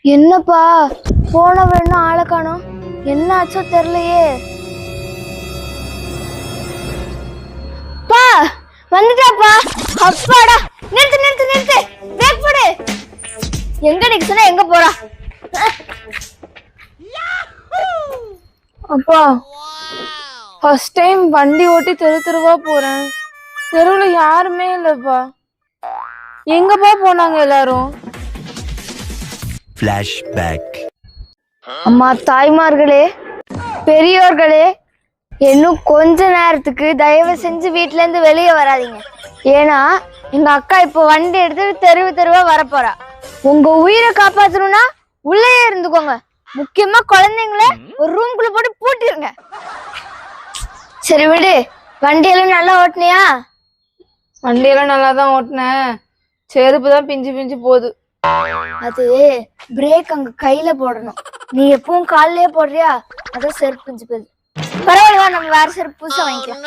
என்னப்பா போனவ இன்னும் ஆளை காணோம், என்ன ஆச்சோ தெரியலையே. பா வந்துட்டாப்பா. அப்பாடா, நிறுத்து நிறுத்து நிறுத்து, பிரேக் போடு. எங்க நிக்சனா எங்க போறா? அப்பா ஃபர்ஸ்ட் டைம் வண்டி ஓட்டி தெரு தெருவா போறேன். தெருவுல யாருமே இல்லப்பா. எங்கப்பா போனாங்க எல்லாரும்? அம்மா தாய்மார்களே, பெரியோர்களே, இன்னும் கொஞ்ச நேரத்துக்கு தயவு செஞ்சு வீட்டுல இருந்து வெளியே வராதீங்க. ஏன்னா எங்க அக்கா இப்போ வண்டி எடுத்துட்டு தெருவு தெருவா வரப்போறா. உங்க உயிரை காப்பாத்தணும்னா உள்ளே இருந்துக்கோங்க. முக்கியமா குழந்தைங்கள ஒரு ரூம்குள்ள போட்டு பூட்டிருங்க. சரி விடு, வண்டியெல்லாம் நல்லா ஓட்டுனியா? வண்டியெல்லாம் நல்லா தான் ஓட்டினேன், செருப்பு தான் பிஞ்சு பிஞ்சு போகுது. அது பிரேக் அங்க கையில போடணும், நீ எப்பவும் கால்லயே போடுறியா, அதான் செருப்பு பிஞ்சு போகுது. பரவாயில்ல, நம்ம வேற செருப்பு புதுசா வாங்கிக்கலாம்.